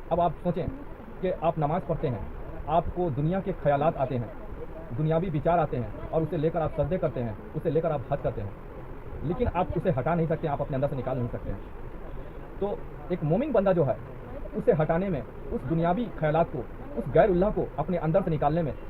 اب آپ سوچیں کہ آپ نماز پڑھتے ہیں، آپ کو دنیا کے خیالات آتے ہیں، دنیاوی وچار آتے ہیں، اور اسے لے کر آپ سجدے کرتے ہیں، اسے لے کر آپ حج کرتے ہیں، لیکن آپ اسے ہٹا نہیں سکتے، آپ اپنے اندر سے نکال نہیں سکتے ہیں۔ تو ایک مومن بندہ جو ہے اسے ہٹانے میں، اس دنیاوی خیالات کو، اس غیر اللہ کو اپنے اندر سے نکالنے میں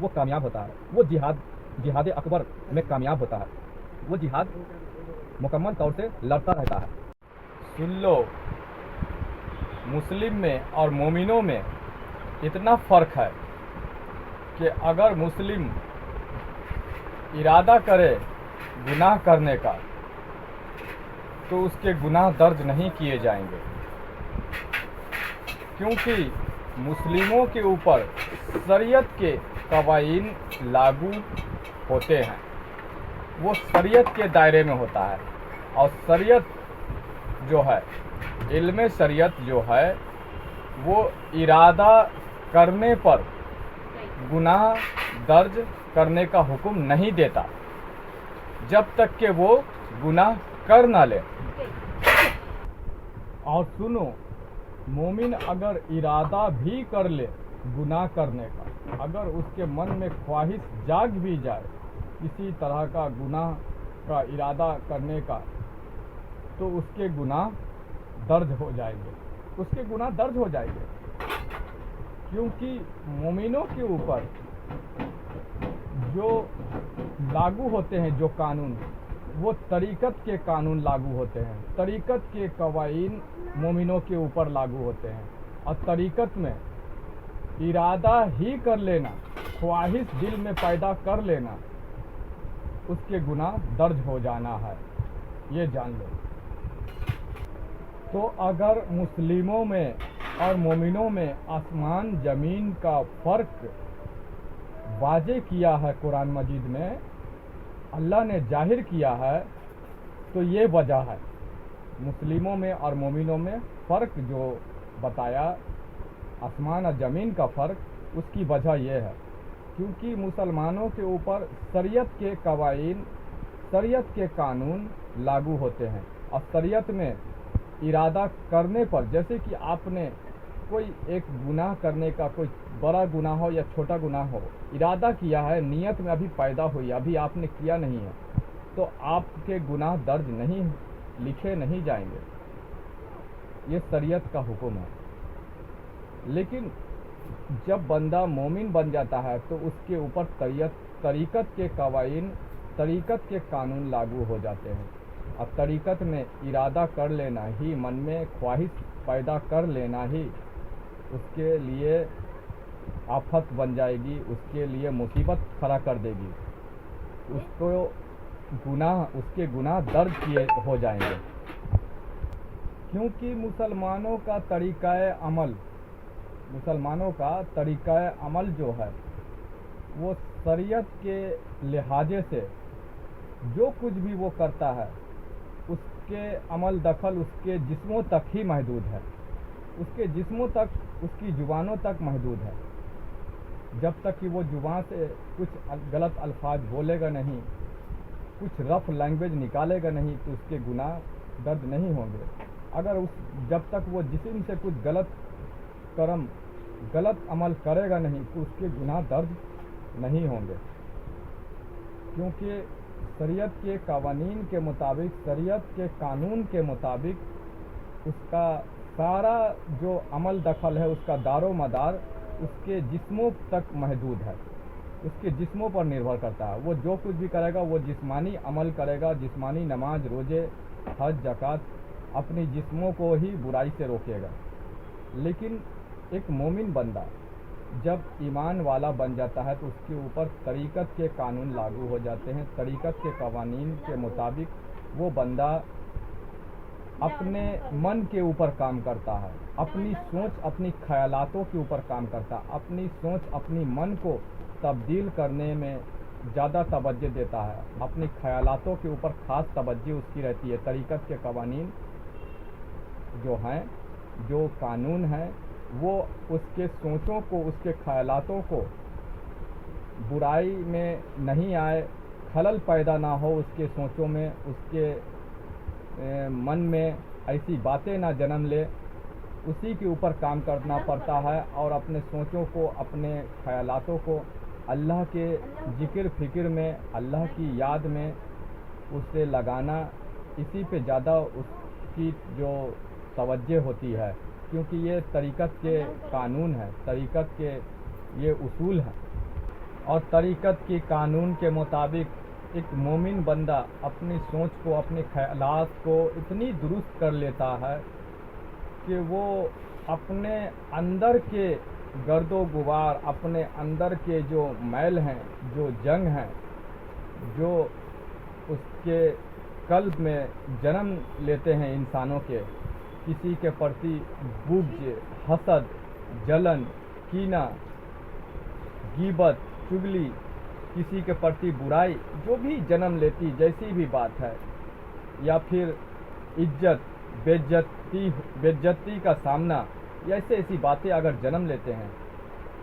وہ کامیاب ہوتا ہے، وہ جہاد اکبر میں کامیاب ہوتا ہے، وہ جہاد مکمل طور سے لڑتا رہتا ہے۔ سن لو، مسلم میں اور مومنوں میں اتنا فرق ہے کہ اگر مسلم ارادہ کرے گناہ کرنے کا تو اس کے گناہ درج نہیں کیے جائیں گے، کیونکہ مسلموں کے اوپر شریعت کے قوانین لاگو ہوتے ہیں، وہ شریعت کے دائرے میں ہوتا ہے، اور شریعت جو ہے، علم شریعت جو ہے، وہ ارادہ کرنے پر گناہ درج کرنے کا حکم نہیں دیتا جب تک کہ وہ گناہ کر نہ لے۔ اور سنو، مومن اگر ارادہ بھی کر لے گناہ کرنے کا، اگر اس کے من میں خواہش جاگ بھی جائے کسی طرح کا گناہ کا ارادہ کرنے کا، تو اس کے گناہ درج ہو جائیں گے، اس کے گناہ درج ہو جائیں گے، کیونکہ مومنوں کے اوپر جو لاگو ہوتے ہیں جو قانون، وہ طریقت کے قانون لاگو ہوتے ہیں، طریقت کے قوانین مومنوں کے اوپر لاگو ہوتے ہیں، اور طریقت میں ارادہ ہی کر لینا، خواہش دل میں پیدا کر لینا، اس کے گناہ درج ہو جانا ہے، یہ جان لو۔ تو اگر مسلموں میں اور مومنوں میں آسمان زمین کا فرق واضح کیا ہے قرآن مجید میں، اللہ نے ظاہر کیا ہے، تو یہ وجہ ہے مسلموں میں اور مومنوں میں فرق جو بتایا، آسمان اور زمین کا فرق، اس کی وجہ یہ ہے کیونکہ مسلمانوں کے اوپر شریعت کے قوانین، شریعت کے قانون لاگو ہوتے ہیں، اور شریعت میں ارادہ کرنے پر، جیسے کہ آپ نے کوئی ایک گناہ کرنے کا، کوئی بڑا گناہ ہو یا چھوٹا گناہ ہو، ارادہ کیا ہے، نیت میں ابھی پیدا ہوئی، ابھی آپ نے کیا نہیں ہے، تو آپ کے گناہ درج نہیں، لکھے نہیں جائیں گے، یہ شریعت کا حکم ہے۔ لیکن جب بندہ مومن بن جاتا ہے تو اس کے اوپر طریقت کے قوانین، طریقت کے قانون لاگو ہو جاتے ہیں، اور طریقت میں ارادہ کر لینا ہی، من میں خواہش پیدا کر لینا ہی اس کے لیے آفت بن جائے گی، اس کے لیے مصیبت کھڑا کر دے گی، اس کو گناہ، اس کے گناہ درج کیے ہو جائیں گے، کیونکہ مسلمانوں کا طریقہ عمل جو ہے وہ شریعت کے لحاظ سے جو کچھ بھی وہ کرتا ہے، اس کے عمل دخل اس کے جسموں تک ہی محدود ہے، اس کے جسموں تک، اس کی زبانوں تک محدود ہے، جب تک کہ وہ زبان سے کچھ غلط الفاظ بولے گا نہیں، کچھ رف لینگویج نکالے گا نہیں، تو اس کے گناہ درج نہیں ہوں گے۔ اگر جب تک وہ جسم سے کچھ غلط کرم، غلط عمل کرے گا نہیں، تو اس کے گناہ درج نہیں ہوں گے، کیونکہ شریعت کے قوانین کے مطابق، شریعت کے قانون کے مطابق اس کا سارا جو عمل دخل ہے، اس کا دار و مدار اس کے جسموں تک محدود ہے، اس کے جسموں پر نربھر کرتا ہے، وہ جو کچھ بھی کرے گا وہ جسمانی عمل کرے گا، جسمانی نماز، روزے، حج، زکوٰۃ، اپنی جسموں کو ہی برائی سے روکے گا۔ لیکن ایک مومن بندہ جب ایمان والا بن جاتا ہے تو اس کے اوپر طریقت کے قانون لاگو ہو جاتے ہیں، طریقت کے قوانین کے مطابق وہ بندہ اپنے من کے اوپر کام کرتا ہے، اپنی سوچ، اپنی خیالاتوں کے اوپر کام کرتا ہے، اپنی سوچ، اپنی من کو تبدیل کرنے میں زیادہ توجہ دیتا ہے، اپنی خیالاتوں کے اوپر خاص توجہ اس کی رہتی ہے۔ طریقت کے قوانین جو ہیں، جو قانون ہیں، وہ اس کے سوچوں کو، اس کے خیالاتوں کو برائی میں نہیں آئے، خلل پیدا نہ ہو اس کے سوچوں میں، اس کے من میں ایسی باتیں نہ جنم لے اسی کے اوپر کام کرنا پڑتا ہے، اور اپنے سوچوں کو، اپنے خیالاتوں کو اللہ کے ذکر فکر میں، اللہ کی یاد میں اسے لگانا، اسی پہ زیادہ اس کی جو توجہ ہوتی ہے، کیونکہ یہ طریقت کے قانون ہے، طریقت کے یہ اصول ہیں، اور طریقت کی قانون کے مطابق ایک مومن بندہ اپنی سوچ کو، اپنے خیالات کو اتنی درست کر لیتا ہے کہ وہ اپنے اندر کے گرد و غبار، اپنے اندر کے جو میل ہیں، جو جنگ ہیں، جو اس کے قلب میں جنم لیتے ہیں انسانوں کے، کسی کے پرتی بغض، حسد، جلن، کینہ، غیبت، چغلی، کسی کے پرتی برائی، جو بھی جنم لیتی جیسی بھی بات ہے، یا پھر عزت، بےعزتی کا سامنا، ایسی باتیں اگر جنم لیتے ہیں،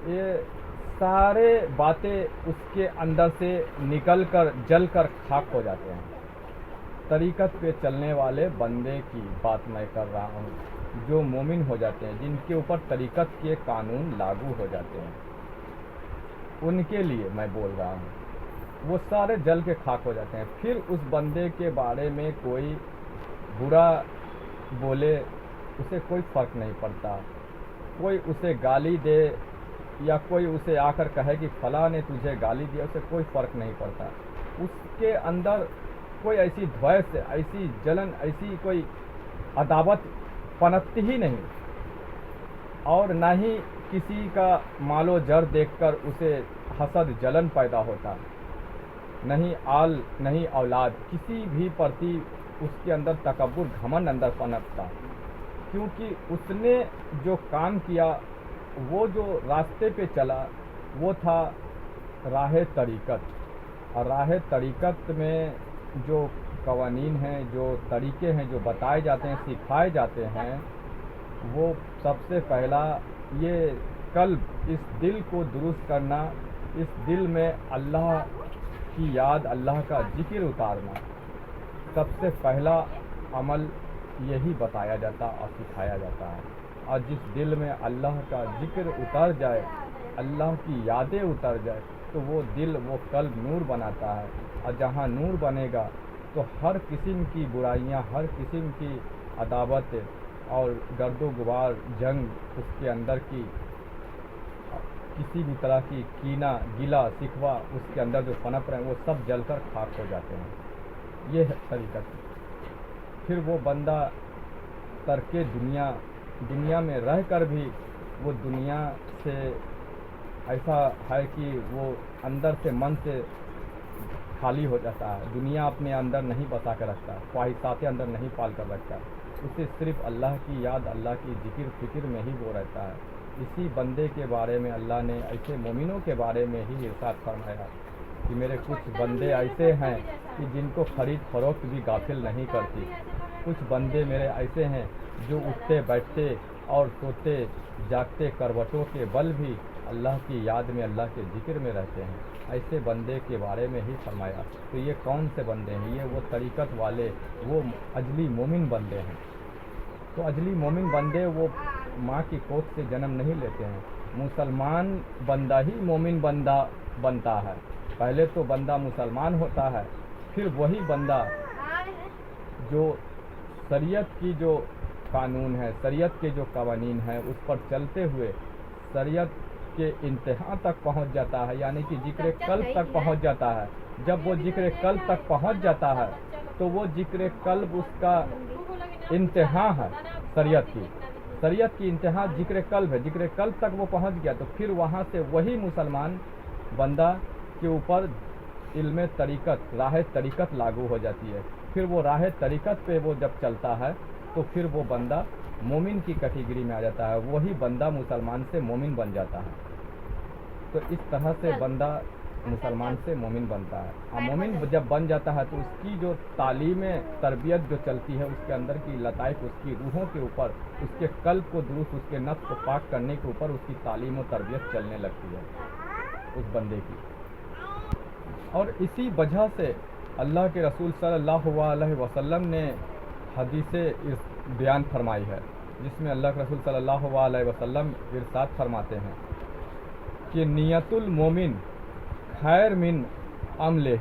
یہ سارے باتیں اس کے اندر سے نکل کر جل کر خاک ہو جاتے ہیں۔ طریقت پہ چلنے والے بندے کی بات میں کر رہا ہوں، جو مومن ہو جاتے ہیں، جن کے اوپر طریقت کے قانون لاگو ہو جاتے ہیں، ان کے لیے میں بول رہا ہوں، وہ سارے جل کے خاک ہو جاتے ہیں۔ پھر اس بندے کے بارے میں کوئی برا بولے، اسے کوئی فرق نہیں پڑتا، کوئی اسے گالی دے یا کوئی اسے آ کر کہے کہ فلاں نے تجھے گالی دیا، اسے کوئی فرق نہیں پڑتا، اس کے اندر کوئی ایسی دویش، ایسی جلن، ایسی کوئی عداوت پنپتی ہی نہیں، اور نہ ہی کسی کا مال و زر دیکھ کر اسے حسد، جلن پیدا ہوتا، نہیں آل، نہیں اولاد، کسی بھی پرتی اس کے اندر تکبر، گھمنڈ اندر پنپتا، کیونکہ اس نے جو کام کیا، وہ جو راستے پہ چلا، وہ تھا راہ طریقت، اور راہ طریقت میں جو قوانین ہیں، جو طریقے ہیں، جو بتائے جاتے ہیں، سکھائے جاتے ہیں، وہ سب سے پہلا یہ قلب، اس دل کو درست کرنا، اس دل میں اللہ کی یاد، اللہ کا ذکر اتارنا، سب سے پہلا عمل یہی بتایا جاتا اور سکھایا جاتا ہے۔ اور جس دل میں اللہ کا ذکر اتر جائے، اللہ کی یادیں اتر جائے، تو وہ دل، وہ قلب نور بناتا ہے، اور جہاں نور بنے گا تو ہر قسم کی برائیاں، ہر قسم کی عداوت اور گرد و غبار، جنگ، اس کے اندر کی کسی بھی طرح کی کینہ، گلہ، شکوہ اس کے اندر جو پنپ رہے ہیں، وہ سب جل کر خاک ہو جاتے ہیں۔ یہ ہے طریقت۔ پھر وہ بندہ ترک دنیا میں رہ کر بھی وہ دنیا سے ایسا ہے کہ وہ اندر سے، من سے خالی ہو جاتا ہے، دنیا اپنے اندر نہیں بسا کر رکھتا، خواہشات اندر نہیں پال کر رکھتا، اسے صرف اللہ کی یاد، اللہ کی ذکر فکر میں ہی وہ رہتا ہے۔ اسی بندے کے بارے میں اللہ نے ایسے مومنوں کے بارے میں ہی ارشاد فرمایا کہ میرے کچھ بندے ایسے ہیں کہ جن کو خرید فروخت بھی غافل نہیں کرتی، کچھ بندے میرے ایسے ہیں جو اٹھتے بیٹھتے اور سوتے جاگتے کروٹوں کے بل بھی اللہ کی یاد میں، اللہ کے ذکر میں رہتے ہیں۔ ایسے بندے کے بارے میں ہی فرمایا۔ تو یہ کون سے بندے ہیں؟ یہ وہ طریقت والے، وہ اجلی مومن بندے ہیں۔ تو اجلی مومن بندے وہ ماں کی کوکھ سے جنم نہیں لیتے ہیں، مسلمان بندہ ہی مومن بندہ بنتا ہے۔ پہلے تو بندہ مسلمان ہوتا ہے، پھر وہی بندہ جو شریعت کی جو قانون ہے، شریعت کے جو قوانین ہیں، اس پر چلتے ہوئے شریعت کے انتہا تک پہنچ جاتا ہے، یعنی کہ ذکر قلب تک پہنچ جاتا ہے۔ جب وہ ذکر قلب تک پہنچ جاتا ہے تو وہ ذکر قلب اس کا انتہا ہے۔ شریعت کی انتہا ذکر قلب ہے، ذکر قلب تک وہ پہنچ گیا تو پھر وہاں سے وہی مسلمان بندہ کے اوپر علم طریقت، راہ طریقت لاگو ہو جاتی ہے۔ پھر وہ راہ طریقت پہ وہ جب چلتا ہے تو پھر وہ بندہ مومن کی کیٹیگری میں آ جاتا ہے، وہی بندہ مسلمان سے مومن بن جاتا ہے۔ تو اس طرح سے بندہ مسلمان سے مومن بنتا ہے، اور مومن جب بن جاتا ہے تو اس کی جو تعلیم تربیت جو چلتی ہے، اس کے اندر کی لطائف، اس کی روحوں کے اوپر، اس کے قلب کو درست، اس کے نفس کو پاک کرنے کے اوپر اس کی تعلیم و تربیت چلنے لگتی ہے اس بندے کی۔ اور اسی وجہ سے اللہ کے رسول صلی اللہ علیہ وسلم نے حدیث بیان فرمائی ہے جس میں اللہ کے رسول صلی اللہ علیہ وسلم ارشاد فرماتے ہیں کہ نیت المومن خیر من عملہ،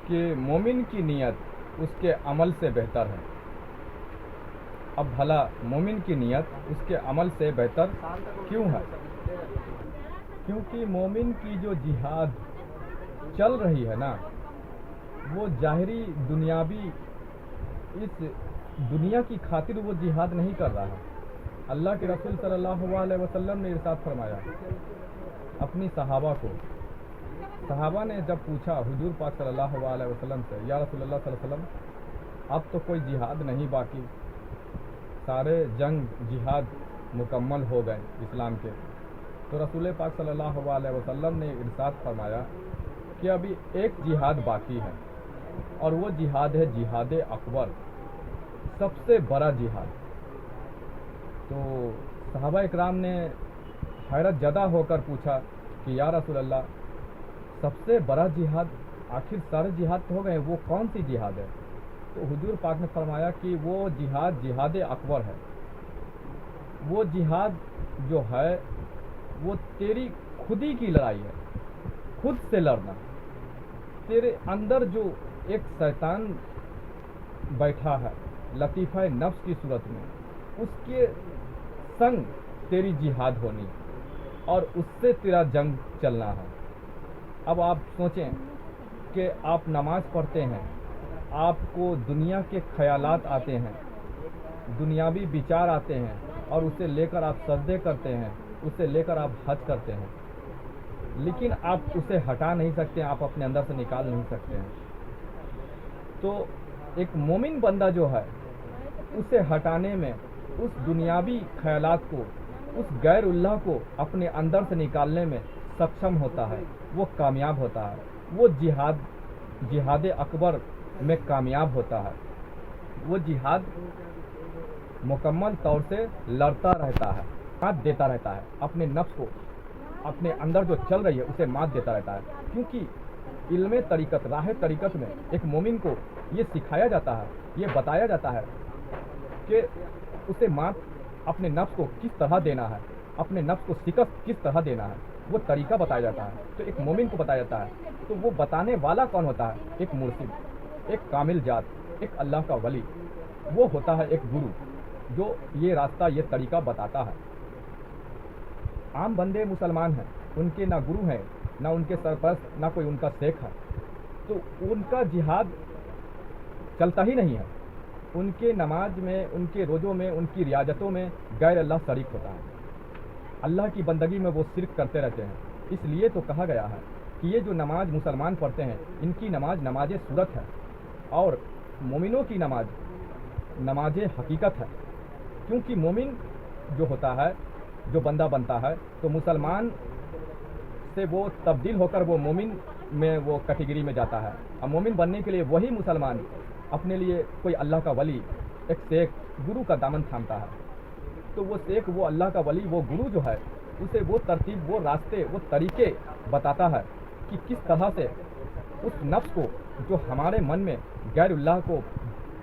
کہ مومن کی نیت اس کے عمل سے بہتر ہے۔ اب بھلا مومن کی نیت اس کے عمل سے بہتر کیوں ہے؟ کیونکہ مومن کی جو جہاد چل رہی ہے نا، وہ ظاہری دنیاوی اس دنیا کی خاطر وہ جہاد نہیں کر رہا ہے۔ اللہ کے رسول صلی اللہ علیہ وسلم نے ارشاد فرمایا اپنی صحابہ کو، صحابہ نے جب پوچھا حضور پاک صلی اللہ علیہ وسلم سے، یا رسول اللہ صلی اللہ علیہ وسلم اب تو کوئی جہاد نہیں باقی، سارے جنگ جہاد مکمل ہو گئے اسلام کے، تو رسول پاک صلی اللہ علیہ وسلم نے ارشاد فرمایا کہ ابھی ایک جہاد باقی ہے، اور وہ جہاد ہے جہاد اکبر، سب سے بڑا جہاد۔ تو صحابہ اکرام نے حیرت زدہ ہو کر پوچھا کہ یا رسول اللہ سب سے بڑا جہاد، آخر سارے جہاد تو ہو گئے، وہ کون سی جہاد ہے؟ تو حضور پاک نے فرمایا کہ وہ جہاد جہاد اکبر ہے۔ وہ جہاد جو ہے وہ تیری خودی کی لڑائی ہے، خود سے لڑنا، تیرے اندر جو ایک شیطان بیٹھا ہے لطیفہ نفس کی صورت میں، اس کے سنگ تیری جہاد ہونی اور اس سے تیرا جنگ چلنا ہے۔ اب آپ سوچیں کہ آپ نماز پڑھتے ہیں، آپ کو دنیا کے خیالات آتے ہیں، دنیاوی وچار آتے ہیں، اور اسے لے کر آپ سجدے کرتے ہیں، اسے لے کر آپ حج کرتے ہیں، لیکن آپ اسے ہٹا نہیں سکتے، آپ اپنے اندر سے نکال نہیں سکتے ہیں۔ تو ایک مومن بندہ جو ہے اسے ہٹانے میں، اس دنیاوی خیالات کو، اس غیر اللہ کو اپنے اندر سے نکالنے میں سکشم ہوتا ہے، وہ کامیاب ہوتا ہے، وہ جہاد اکبر میں کامیاب ہوتا ہے، وہ جہاد مکمل طور سے لڑتا رہتا ہے، مات دیتا رہتا ہے، اپنے نفس کو، اپنے اندر جو چل رہی ہے اسے مات دیتا رہتا ہے۔ کیونکہ علم طریقت، راہ طریقت میں ایک مومن کو یہ سکھایا جاتا ہے، یہ بتایا جاتا ہے کہ اسے مات اپنے نفس کو کس طرح دینا ہے، اپنے نفس کو شکست کس طرح دینا ہے، وہ طریقہ بتایا جاتا ہے۔ تو ایک مومن کو بتایا جاتا ہے، تو وہ بتانے والا کون ہوتا ہے؟ ایک مرشد، ایک کامل ذات، ایک اللہ کا ولی، وہ ہوتا ہے ایک گرو جو یہ راستہ، یہ طریقہ بتاتا ہے۔ عام بندے مسلمان ہیں، ان کے نہ گرو ہیں، نہ ان کے سرپرست، نہ کوئی ان کا شیخ ہے، تو ان کا جہاد چلتا ہی نہیں ہے۔ ان کے نماز میں، ان کے روزوں میں، ان کی ریاضتوں میں غیر اللہ شریک ہوتا ہے، اللہ کی بندگی میں وہ شرک کرتے رہتے ہیں۔ اس لیے تو کہا گیا ہے کہ یہ جو نماز مسلمان پڑھتے ہیں، ان کی نماز نماز صورت ہے، اور مومنوں کی نماز نماز حقیقت ہے۔ کیونکہ مومن جو ہوتا ہے، جو بندہ بنتا ہے، تو مسلمان سے وہ تبدیل ہو کر وہ مومن میں وہ کیٹیگری میں جاتا ہے۔ اور مومن بننے کے لیے وہی مسلمان اپنے لیے کوئی اللہ کا ولی، ایک شیخ، گرو کا دامن تھامتا ہے۔ تو وہ شیخ، وہ اللہ کا ولی، وہ گرو جو ہے، اسے وہ ترتیب، وہ راستے، وہ طریقے بتاتا ہے کہ کس طرح سے اس نفس کو جو ہمارے من میں غیر اللہ کو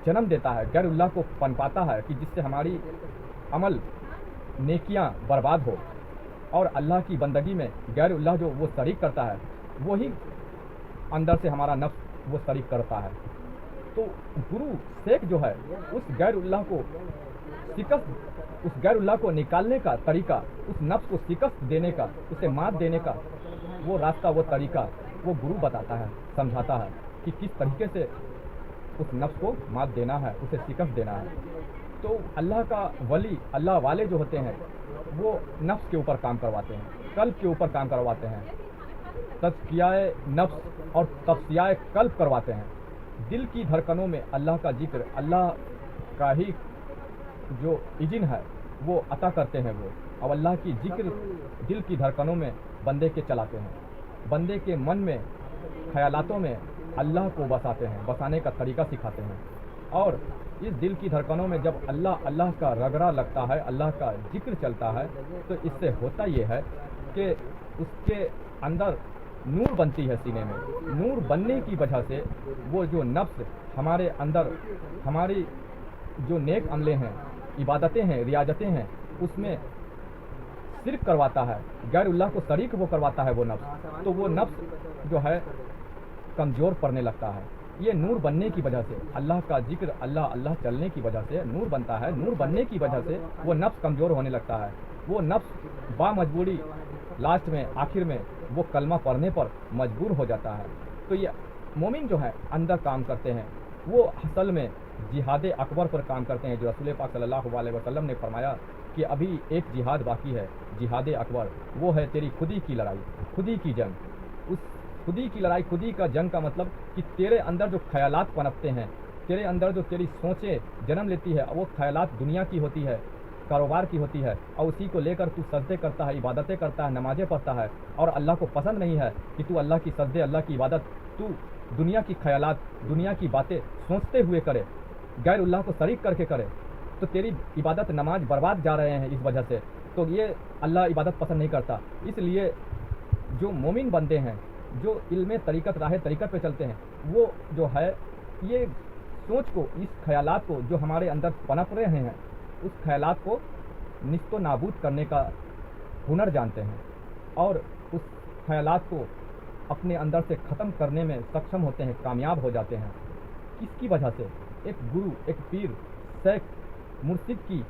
جنم دیتا ہے، غیر اللہ کو پنپاتا ہے، کہ جس سے ہماری عمل نیکیاں برباد ہو، اور اللہ کی بندگی میں غیر اللہ جو وہ شریک کرتا ہے، وہی اندر سے ہمارا نفس وہ شریک کرتا ہے۔ تو گرو، شیخ جو ہے، اس غیر اللہ کو شکست، اس غیر اللہ کو نکالنے کا طریقہ، اس نفس کو شکست دینے کا، اسے مات دینے کا وہ راستہ، وہ طریقہ وہ گرو بتاتا ہے، سمجھاتا ہے کہ کس طریقے سے اس نفس کو مات دینا ہے، اسے شکست دینا ہے۔ تو اللہ کا ولی، اللہ والے جو ہوتے ہیں، وہ نفس کے اوپر کام کرواتے ہیں، قلب کے اوپر کام کرواتے ہیں، تزکیہ نفس اور تصفیہ قلب کرواتے ہیں۔ دل کی دھڑکنوں میں اللہ کا ذکر، اللہ کا ہی جو اذن ہے وہ عطا کرتے ہیں وہ، اور اللہ کی ذکر دل کی دھڑکنوں میں بندے کے چلاتے ہیں، بندے کے من میں، خیالاتوں میں اللہ کو بساتے ہیں، بسانے کا طریقہ سکھاتے ہیں۔ اور اس دل کی دھڑکنوں میں جب اللہ کا رگڑا لگتا ہے، اللہ کا ذکر چلتا ہے، تو اس سے ہوتا یہ ہے کہ اس کے اندر نور بنتی ہے، سینے میں نور بننے کی وجہ سے وہ جو نفس ہمارے اندر، ہماری جو نیک عملے ہیں، عبادتیں ہیں، ریاضتیں ہیں، اس میں شرک کرواتا ہے، غیر اللہ کو شریک وہ کرواتا ہے وہ نفس، تو وہ نفس جو ہے کمزور پڑنے لگتا ہے۔ یہ نور بننے کی وجہ سے، اللہ کا ذکر، اللہ اللہ چلنے کی وجہ سے نور بنتا ہے، نور بننے کی وجہ سے وہ نفس کمزور ہونے لگتا ہے، وہ نفس با مجبوری لاسٹ میں آخر میں وہ کلمہ پڑھنے پر مجبور ہو جاتا ہے۔ تو یہ مومن جو ہے اندر کام کرتے ہیں، وہ اصل میں جہاد اکبر پر کام کرتے ہیں، جو رسول پاک صلی اللہ علیہ وسلم نے فرمایا کہ ابھی ایک جہاد باقی ہے، جہاد اکبر، وہ ہے تیری خودی کی لڑائی، خودی کی جنگ۔ اس خودی کی لڑائی، خودی کا جنگ کا مطلب کہ تیرے اندر جو خیالات پنپتے ہیں، تیرے اندر جو تیری سوچیں جنم لیتی ہے، وہ خیالات دنیا کی ہوتی ہے، کاروبار کی ہوتی ہے، اور اسی کو لے کر تو سجدے کرتا ہے، عبادتیں کرتا ہے، نمازیں پڑھتا ہے، اور اللہ کو پسند نہیں ہے کہ تو اللہ کی سجدے، اللہ کی عبادت تو دنیا کی خیالات، دنیا کی باتیں سوچتے ہوئے کرے، غیر اللہ کو شریک کر کے کرے، تو تیری عبادت، نماز برباد جا رہے ہیں اس وجہ سے، تو یہ اللہ عبادت پسند نہیں کرتا۔ اس لیے جو مومن بندے ہیں، جو علم طریقت، راہ طریقت پہ چلتے ہیں، وہ جو ہے یہ سوچ کو، اس خیالات کو جو ہمارے اندر پنپ رہے ہیں، اس خیالات کو نیست و نابود کرنے کا ہنر جانتے ہیں، اور اس خیالات کو اپنے اندر سے ختم کرنے میں سکشم ہوتے ہیں، کامیاب ہو جاتے ہیں۔ اس کی وجہ سے ایک گرو، ایک پیر، شیخ، مرشد کی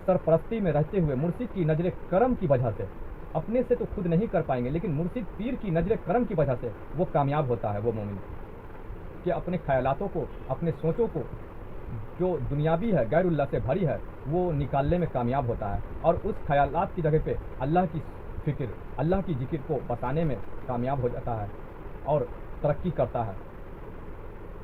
سرپرستی میں رہتے ہوئے، مرشد کی نظر کرم کی وجہ سے، اپنے سے تو خود نہیں کر پائیں گے، لیکن مرشد پیر کی نظر کرم کی وجہ سے وہ کامیاب ہوتا ہے، وہ مومن، کہ اپنے خیالاتوں کو، اپنے سوچوں کو جو دنیاوی ہے، غیر اللہ سے بھری ہے، وہ نکالنے میں کامیاب ہوتا ہے، اور اس خیالات کی جگہ پہ اللہ کی فکر، اللہ کی ذکر کو بتانے میں کامیاب ہو جاتا ہے اور ترقی کرتا ہے۔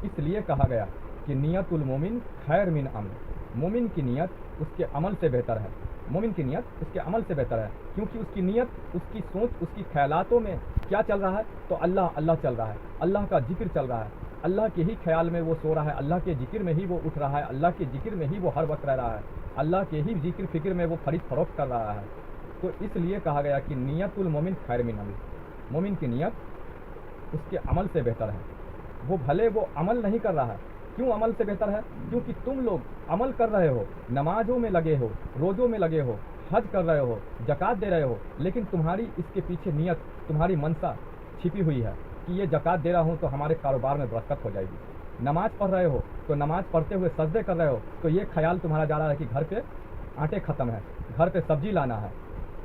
اس لیے کہا گیا کہ نیت المومن خیر من عمل، مومن کی نیت اس کے عمل سے بہتر ہے، مومن کی نیت اس کے عمل سے بہتر ہے، کیونکہ اس کی نیت، اس کی سوچ، اس کی خیالاتوں میں کیا چل رہا ہے؟ تو اللہ اللہ چل رہا ہے، اللہ کا ذکر چل رہا ہے، اللہ کے ہی خیال میں وہ سو رہا ہے، اللہ کے ذکر میں ہی وہ اٹھ رہا ہے، اللہ کے ذکر میں ہی وہ ہر وقت رہ رہا ہے، اللہ کے ہی ذکر فکر میں وہ خرید فروخت کر رہا ہے۔ تو اس لیے کہا گیا کہ نیت المومن خیر من عمل، مومن کی نیت اس کے عمل سے بہتر ہے۔ وہ بھلے وہ عمل نہیں کر رہا ہے، کیوں عمل سے بہتر ہے؟ کیونکہ تم لوگ عمل کر رہے ہو، نمازوں میں لگے ہو، روزوں میں لگے ہو، حج کر رہے ہو، زکوٰۃ دے رہے ہو، لیکن تمہاری اس کے پیچھے نیت، تمہاری منشا چھپی ہوئی ہے کہ یہ زکوٰۃ دے رہا ہوں تو ہمارے کاروبار میں برکت ہو جائے گی۔ نماز پڑھ رہے ہو تو نماز پڑھتے ہوئے سجدے کر رہے ہو تو یہ خیال تمہارا جا رہا ہے کہ گھر پہ آٹے ختم ہے، گھر پہ سبزی لانا ہے،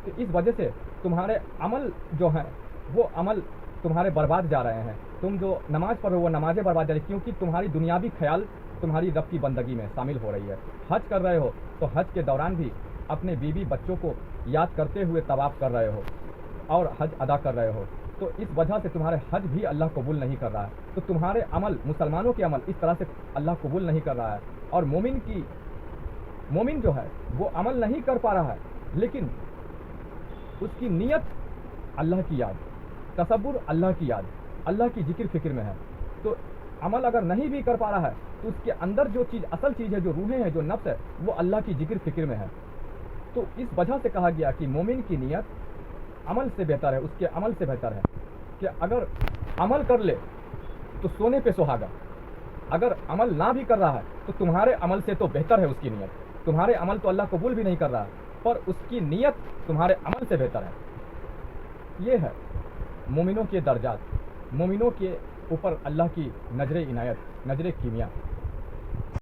تو اس وجہ سے تمہارے عمل جو ہیں وہ عمل تمہارے برباد جا رہے ہیں۔ تم جو نماز پڑھ رہے ہو وہ نمازیں برباد جا رہی ہیں، کیونکہ تمہاری دنیاوی خیال تمہاری رب کی بندگی میں شامل ہو رہی ہے۔ حج کر رہے ہو تو حج کے دوران بھی اپنے بیوی بچوں کو یاد کرتے ہوئے طواف کر رہے ہو اور حج ادا کر رہے ہو، تو اس وجہ سے تمہارے حج بھی اللہ قبول نہیں کر رہا ہے۔ تو تمہارے عمل، مسلمانوں کے عمل اس طرح سے اللہ قبول نہیں کر رہا ہے، اور مومن جو ہے وہ عمل نہیں کر پا رہا ہے، لیکن اس کی نیت اللہ کی یاد، تصور اللہ کی یاد، اللہ کی ذکر فکر میں ہے۔ تو عمل اگر نہیں بھی کر پا رہا ہے تو اس کے اندر جو چیز، اصل چیز ہے، جو روحیں ہیں، جو نفس ہے، وہ اللہ کی ذکر فکر میں ہے۔ تو اس وجہ سے کہا گیا کہ مومن کی نیت عمل سے بہتر ہے، اس کے عمل سے بہتر ہے، کہ اگر عمل کر لے تو سونے پہ سہاگا، اگر عمل نہ بھی کر رہا ہے تو تمہارے عمل سے تو بہتر ہے اس کی نیت۔ تمہارے عمل تو اللہ قبول بھی نہیں کر رہا ہے، پر اس کی نیت تمہارے عمل سے بہتر ہے۔ یہ ہے مومنوں کے درجات، مومنوں کے اوپر اللہ کی نظر عنایت، نظر کیمیا۔